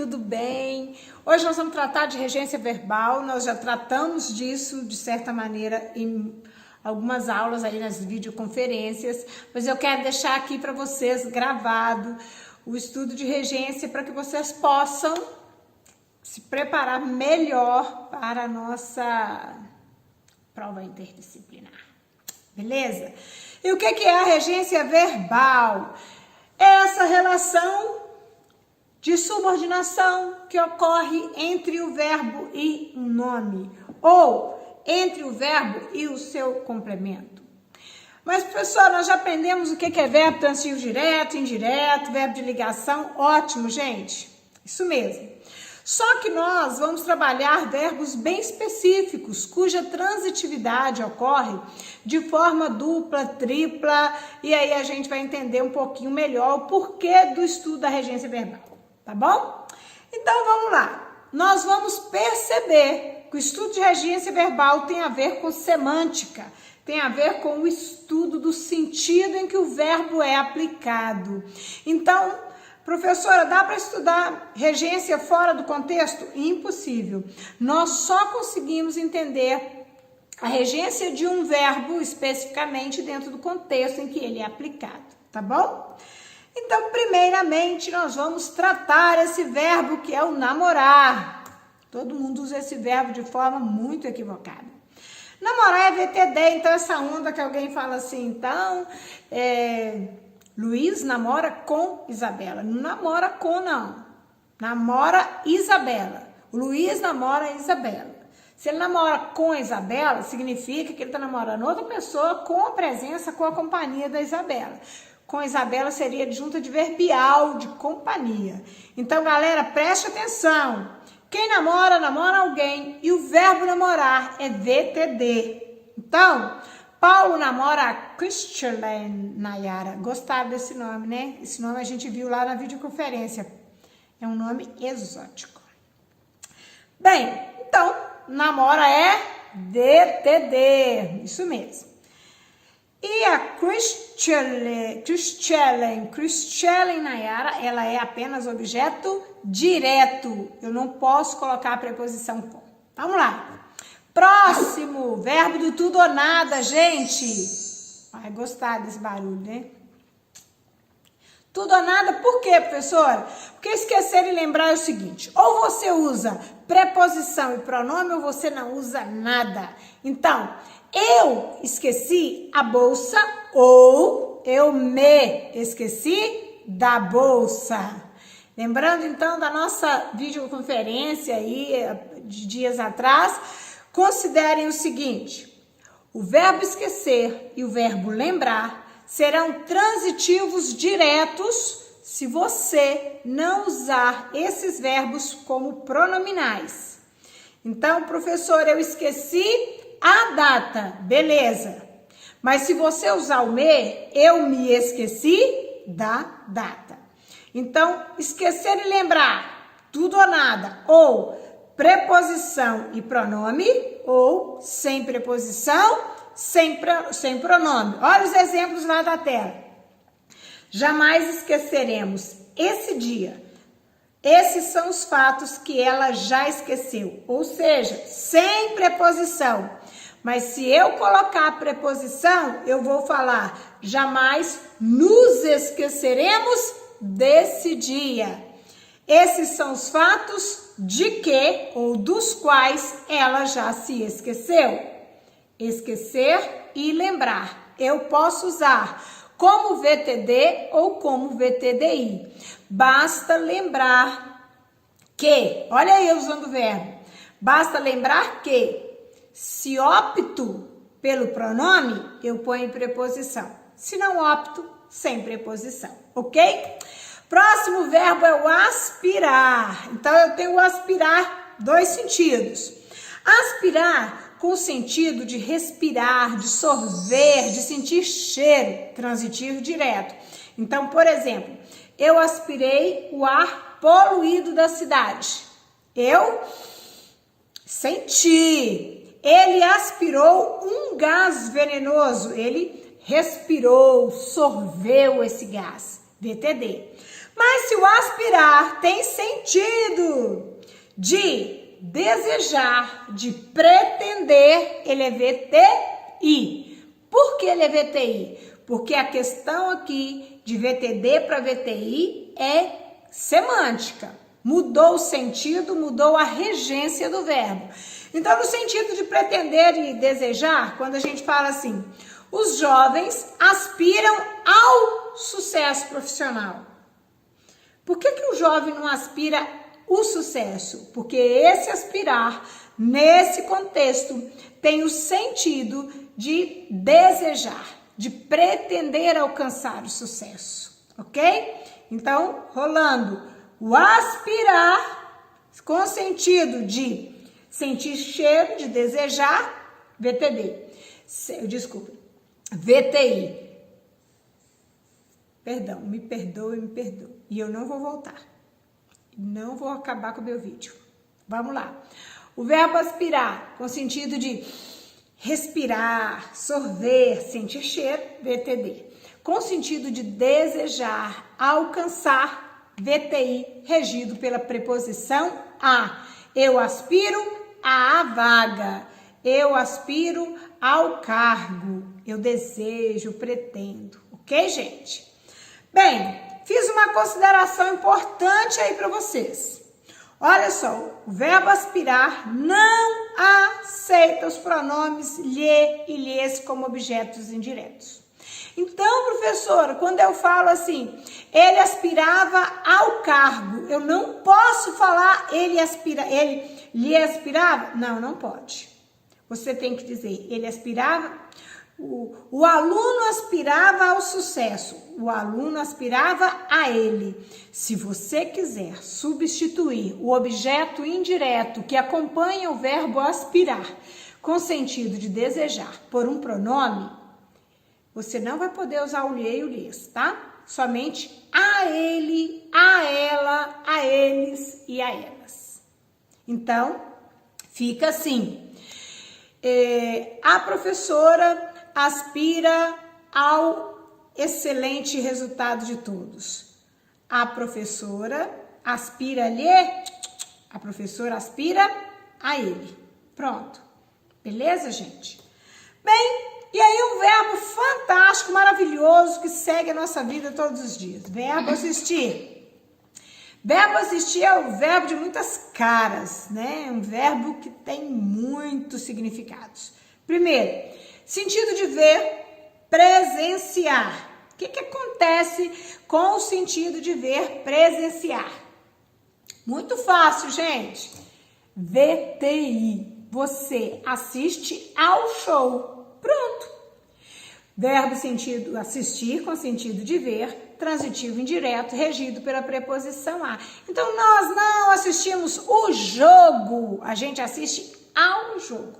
tudo bem? Hoje nós vamos tratar de regência verbal, nós já tratamos disso de certa maneira em algumas aulas aí nas videoconferências, mas eu quero deixar aqui para vocês gravado o estudo de regência para que vocês possam se preparar melhor para a nossa prova interdisciplinar, beleza? E o que é a regência verbal? É essa relação de subordinação que ocorre entre o verbo e um nome, ou entre o verbo e o seu complemento. Mas, professor, nós já aprendemos o que é verbo transitivo direto, indireto, verbo de ligação. Ótimo, gente. Isso mesmo. Só que nós vamos trabalhar verbos bem específicos, cuja transitividade ocorre de forma dupla, tripla, e aí a gente vai entender um pouquinho melhor o porquê do estudo da regência verbal, tá bom? Então vamos lá. Nós vamos perceber que o estudo de regência verbal tem a ver com semântica, tem a ver com o estudo do sentido em que o verbo é aplicado. Então, professora, dá para estudar regência fora do contexto? Impossível. Nós só conseguimos entender a regência de um verbo especificamente dentro do contexto em que ele é aplicado, tá bom? Então, primeiramente, nós vamos tratar esse verbo que é o namorar. Todo mundo usa esse verbo de forma muito equivocada. Namorar é VTD, então essa onda que alguém fala assim, então, Luiz namora com Isabela. Não namora com, não. Namora Isabela. O Luiz namora Isabela. Se ele namora com a Isabela, significa que ele está namorando outra pessoa com a presença, com a companhia da Isabela. Com a Isabela seria adjunta adverbial de companhia. Então, galera, preste atenção. Quem namora, namora alguém. E o verbo namorar é VTD. Então, Paulo namora a Christiane Nayara. Gostaram desse nome, né? Esse nome a gente viu lá na videoconferência. É um nome exótico. Bem, então, namora é VTD. Isso mesmo. E a Christiane Nayara, ela é apenas objeto direto. Eu não posso colocar a preposição com. Vamos lá. Próximo, verbo do tudo ou nada, gente. Vai gostar desse barulho, né? Tudo ou nada, por quê, professora? Porque esquecer e lembrar é o seguinte, ou você usa preposição e pronome ou você não usa nada. Então, eu esqueci a bolsa ou eu me esqueci da bolsa. Lembrando, então, da nossa videoconferência aí de dias atrás, considerem o seguinte, o verbo esquecer e o verbo lembrar serão transitivos diretos se você não usar esses verbos como pronominais. Então, professor, eu esqueci a data, beleza. Mas se você usar o me, eu me esqueci da data. Então, esquecer e lembrar, tudo ou nada, ou preposição e pronome, ou sem preposição, sem pronome. Olha os exemplos lá da tela. Jamais esqueceremos esse dia. Esses são os fatos que ela já esqueceu. Ou seja, sem preposição. Mas se eu colocar a preposição, eu vou falar jamais nos esqueceremos desse dia. Esses são os fatos de que ou dos quais ela já se esqueceu. Esquecer e lembrar. Eu posso usar como VTD ou como VTDI. Basta lembrar que, olha aí eu usando o verbo, basta lembrar que se opto pelo pronome, eu ponho preposição. Se não opto, sem preposição, ok? Próximo verbo é o aspirar. Então, eu tenho o aspirar, dois sentidos. Aspirar com o sentido de respirar, de sorver, de sentir cheiro, transitivo direto. Então, por exemplo, eu aspirei o ar poluído da cidade. Eu senti. Ele aspirou um gás venenoso. Ele respirou, sorveu esse gás. VTD. Mas se o aspirar tem sentido de desejar, de pretender, ele é VTI. Por que ele é VTI? Porque a questão aqui de VTD para VTI é semântica. Mudou o sentido, mudou a regência do verbo. Então, no sentido de pretender e desejar, quando a gente fala assim, os jovens aspiram ao sucesso profissional. Por que o jovem não aspira o sucesso? Porque esse aspirar, nesse contexto, tem o sentido de desejar, de pretender alcançar o sucesso, ok? Então, rolando o aspirar com o sentido de sentir cheiro, de desejar, VTD. Desculpa, VTI. Perdão, me perdoe. E eu não vou voltar. Não vou acabar com o meu vídeo. Vamos lá. O verbo aspirar, com sentido de respirar, sorver, sentir cheiro, VTD. Com sentido de desejar, alcançar, VTI, regido pela preposição a. Eu aspiro à vaga. Eu aspiro ao cargo. Eu desejo, pretendo. Ok, gente? Bem, fiz uma consideração importante aí para vocês. Olha só, o verbo aspirar não aceita os pronomes lhe e lhes como objetos indiretos. Então, professora, quando eu falo assim, ele aspirava ao cargo, eu não posso falar ele lhe aspirava? Não, não pode. Você tem que dizer, ele aspirava, o aluno aspirava ao sucesso, o aluno aspirava a ele. Se você quiser substituir o objeto indireto que acompanha o verbo aspirar com sentido de desejar por um pronome, você não vai poder usar o lhe e o lhes, tá? Somente a ele, a ela, a eles e a elas. Então, fica assim. A professora aspira ao excelente resultado de todos. A professora aspira-lhe, a professora aspira a ele. Pronto. Beleza, gente? Bem, e aí um verbo fantástico, maravilhoso, que segue a nossa vida todos os dias. Verbo assistir. Verbo assistir é o verbo de muitas caras, né? É um verbo que tem muitos significados. Primeiro, sentido de ver, presenciar. O que acontece com o sentido de ver, presenciar? Muito fácil, gente. VTI. Você assiste ao show. Pronto. Verbo sentido assistir com sentido de ver, transitivo indireto, regido pela preposição a. Então, nós não assistimos o jogo, a gente assiste ao jogo.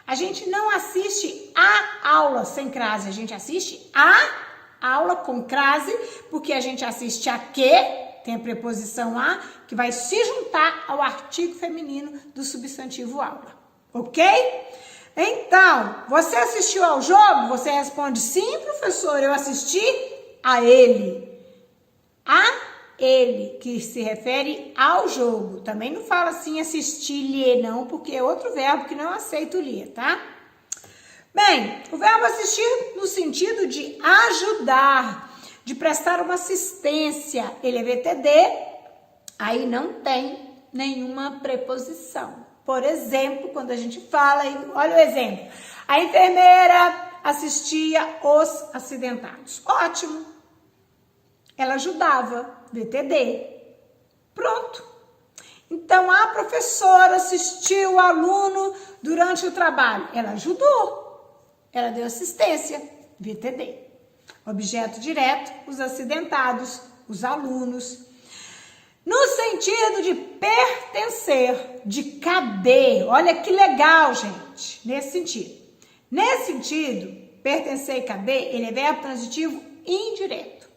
A gente não assiste a aula sem crase, a gente assiste a aula com crase, porque a gente assiste a que, tem a preposição a, que vai se juntar ao artigo feminino do substantivo aula, ok? Então, você assistiu ao jogo? Você responde, sim, professor, eu assisti a ele. A ele, que se refere ao jogo. Também não fala assim assistir-lhe, não, porque é outro verbo que não aceita o lhe, tá? Bem, o verbo assistir no sentido de ajudar, de prestar uma assistência, ele é VTD, aí não tem nenhuma preposição. Por exemplo, quando a gente fala, olha o exemplo, a enfermeira assistia os acidentados. Ótimo. Ela ajudava, VTD. Pronto. Então, a professora assistiu o aluno durante o trabalho. Ela ajudou. Ela deu assistência, VTD. Objeto direto, os acidentados, os alunos. No sentido de pertencer, de caber. Olha que legal, gente, nesse sentido. Nesse sentido, pertencer e caber, ele é verbo transitivo indireto.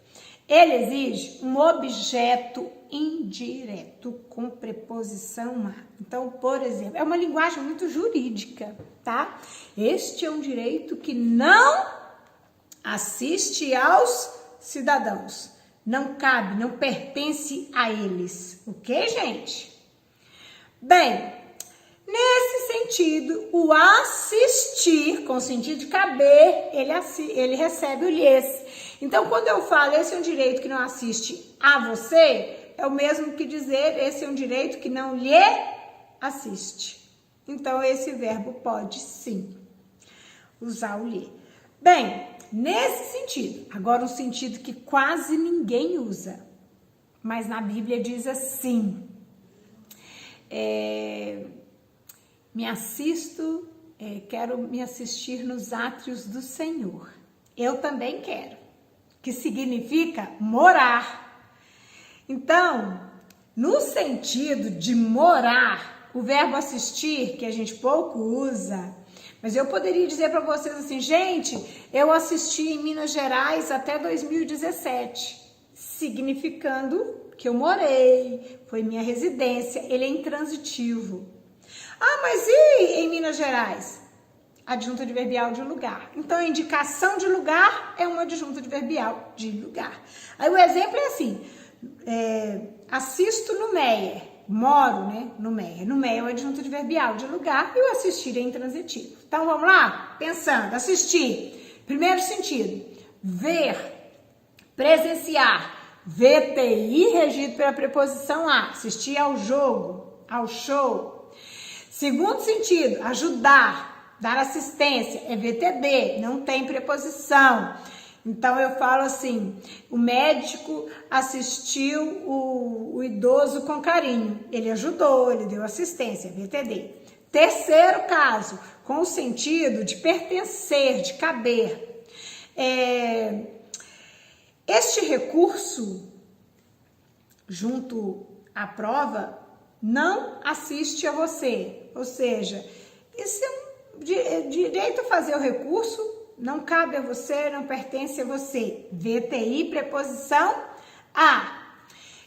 Ele exige um objeto indireto com preposição a. Então, por exemplo, é uma linguagem muito jurídica, tá? Este é um direito que não assiste aos cidadãos. Não cabe, não pertence a eles. Ok, gente? Bem, nesse sentido, o assistir, com o sentido de caber, ele recebe o lhes. Então, quando eu falo esse é um direito que não assiste a você, é o mesmo que dizer esse é um direito que não lhe assiste. Então, esse verbo pode sim usar o lhe. Bem, nesse sentido, agora um sentido que quase ninguém usa, mas na Bíblia diz assim, quero me assistir nos átrios do Senhor. Eu também quero, que significa morar. Então, no sentido de morar, o verbo assistir, que a gente pouco usa, mas eu poderia dizer para vocês assim, gente, eu assisti em Minas Gerais até 2017, significando que eu morei, foi minha residência, ele é intransitivo. Ah, mas e em Minas Gerais? Adjunto adverbial de lugar. Então, a indicação de lugar é uma adjunto adverbial de lugar. Aí o exemplo é assim, assisto no Meier, moro, né, no Meier. No Meier é o adjunto adverbial de lugar e o assistir é intransitivo. Então, vamos lá? Pensando, assistir. Primeiro sentido, ver, presenciar. VTI regido pela preposição a, assistir ao jogo, ao show. Segundo sentido, ajudar, dar assistência, é VTD, não tem preposição. Então eu falo assim, o médico assistiu o idoso com carinho, ele ajudou, ele deu assistência, VTD. Terceiro caso, com o sentido de pertencer, de caber. Este recurso, junto à prova, não assiste a você. Ou seja, isso é um direito a fazer o recurso, não cabe a você, não pertence a você. VTI, preposição a.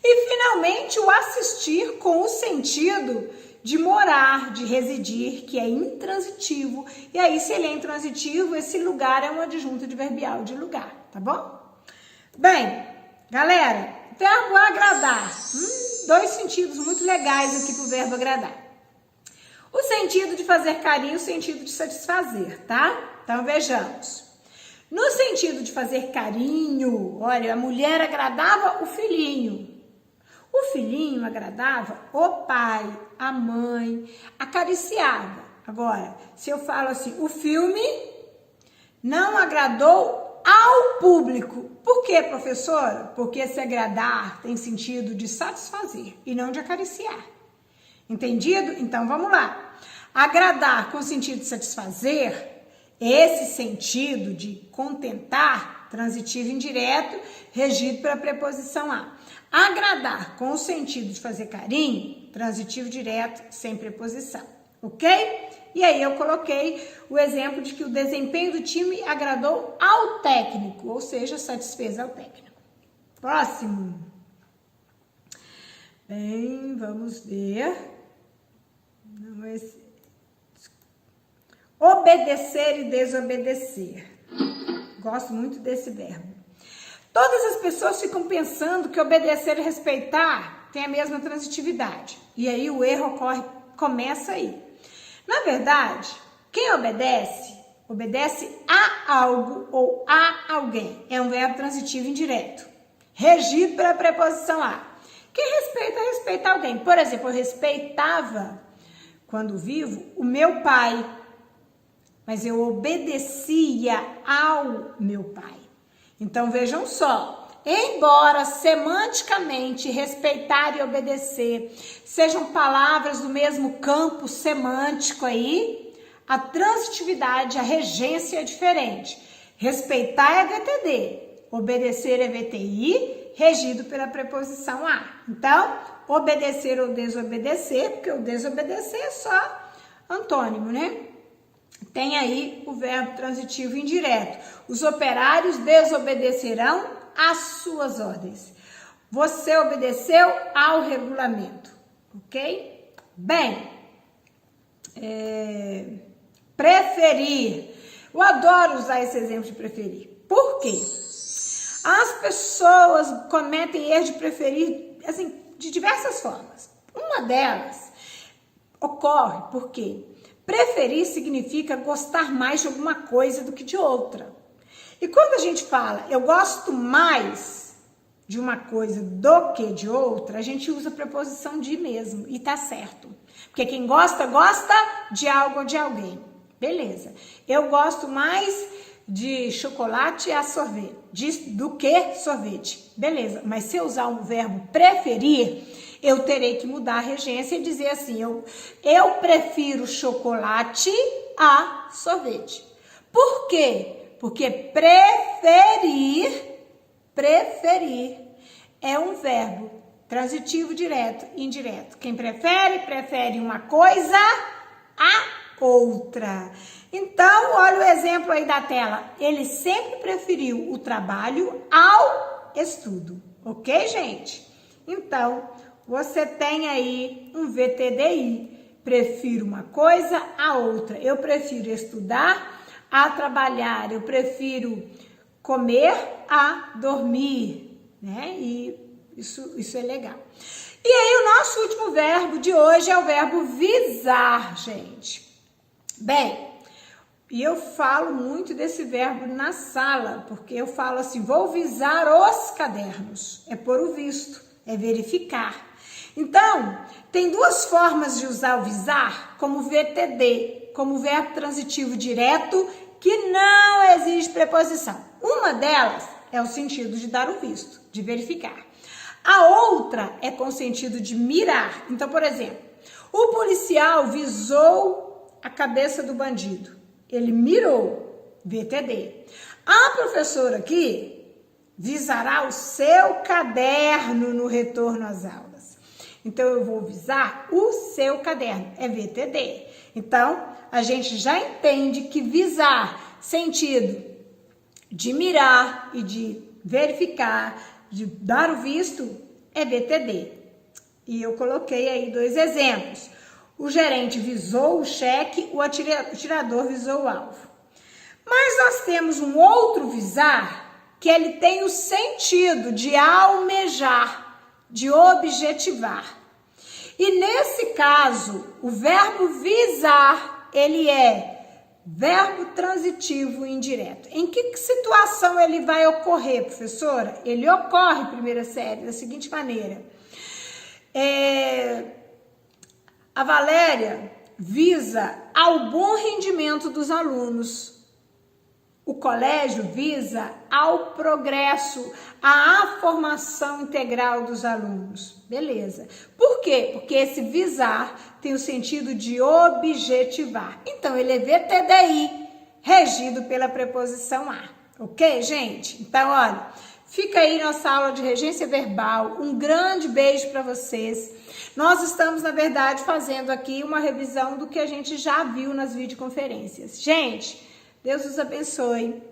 E, finalmente, o assistir com o sentido de morar, de residir, que é intransitivo. E aí, se ele é intransitivo, esse lugar é um adjunto adverbial de lugar, tá bom? Bem, galera, verbo agradar. Dois sentidos muito legais aqui pro verbo agradar. O sentido de fazer carinho, o sentido de satisfazer, tá? Então, vejamos. No sentido de fazer carinho, olha, a mulher agradava o filhinho. O filhinho agradava o pai, a mãe, acariciava. Agora, se eu falo assim, o filme não agradou ao público. Por quê, professora? Porque se agradar tem sentido de satisfazer e não de acariciar. Entendido? Então, vamos lá. Agradar com sentido de satisfazer, esse sentido de contentar, transitivo indireto, regido pela preposição a. Agradar com o sentido de fazer carinho, transitivo direto, sem preposição. Ok? E aí eu coloquei o exemplo de que o desempenho do time agradou ao técnico, ou seja, satisfez ao técnico. Próximo. Bem, vamos ver. Obedecer e desobedecer. Gosto muito desse verbo. Todas as pessoas ficam pensando que obedecer e respeitar tem a mesma transitividade. E aí o erro começa aí. Na verdade, quem obedece, obedece a algo ou a alguém. É um verbo transitivo indireto, regido pela preposição a. Quem respeita, respeita alguém. Por exemplo, eu respeitava, quando vivo, o meu pai, mas eu obedecia ao meu pai. Então, vejam só. Embora semanticamente respeitar e obedecer sejam palavras do mesmo campo semântico aí, a transitividade, a regência é diferente. Respeitar é VTD, obedecer é VTI, regido pela preposição a. Então, obedecer ou desobedecer, porque o desobedecer é só antônimo, né? Tem aí o verbo transitivo indireto. Os operários desobedecerão as suas ordens. Você obedeceu ao regulamento, ok? Bem, preferir. Eu adoro usar esse exemplo de preferir. Por quê? As pessoas cometem erro de preferir, assim, de diversas formas. Uma delas ocorre porque preferir significa gostar mais de alguma coisa do que de outra. E quando a gente fala, eu gosto mais de uma coisa do que de outra, a gente usa a preposição de mesmo, e tá certo. Porque quem gosta, gosta de algo ou de alguém. Beleza. Eu gosto mais de chocolate a sorvete, do que sorvete. Beleza. Mas se eu usar o verbo preferir, eu terei que mudar a regência e dizer assim, eu prefiro chocolate a sorvete. Por quê? Porque preferir é um verbo transitivo direto e indireto. Quem prefere uma coisa a outra. Então, olha o exemplo aí da tela. Ele sempre preferiu o trabalho ao estudo. Ok, gente? Então, você tem aí um VTDI. Prefiro uma coisa a outra. Eu prefiro estudar a trabalhar. Eu prefiro comer a dormir, né? E isso é legal. E aí, o nosso último verbo de hoje é o verbo visar, gente. Bem, e eu falo muito desse verbo na sala, porque eu falo assim, vou visar os cadernos. É pôr o visto, é verificar. Então, tem duas formas de usar o visar, como VTD, como verbo transitivo direto, que não exige preposição. Uma delas é o sentido de dar o visto, de verificar. A outra é com o sentido de mirar. Então, por exemplo, o policial visou a cabeça do bandido. Ele mirou, VTD. A professora aqui visará o seu caderno no retorno às aulas. Então, eu vou visar o seu caderno, é VTD. Então, a gente já entende que visar, sentido de mirar e de verificar, de dar o visto, é VTD. E eu coloquei aí 2 exemplos. O gerente visou o cheque, o atirador visou o alvo. Mas nós temos um outro visar que ele tem o sentido de almejar, de objetivar. E nesse caso, o verbo visar, ele é verbo transitivo indireto. Em que situação ele vai ocorrer, professora? Ele ocorre, primeira série, da seguinte maneira. A Valéria visa ao bom rendimento dos alunos. O colégio visa ao progresso, à formação integral dos alunos. Beleza. Por quê? Porque esse visar tem o sentido de objetivar. Então, ele é VTDI, regido pela preposição a. Ok, gente? Então, olha, fica aí nossa aula de regência verbal. Um grande beijo para vocês. Nós estamos, na verdade, fazendo aqui uma revisão do que a gente já viu nas videoconferências. Gente, Deus os abençoe.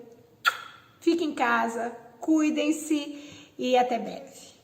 Fiquem em casa, cuidem-se e até breve.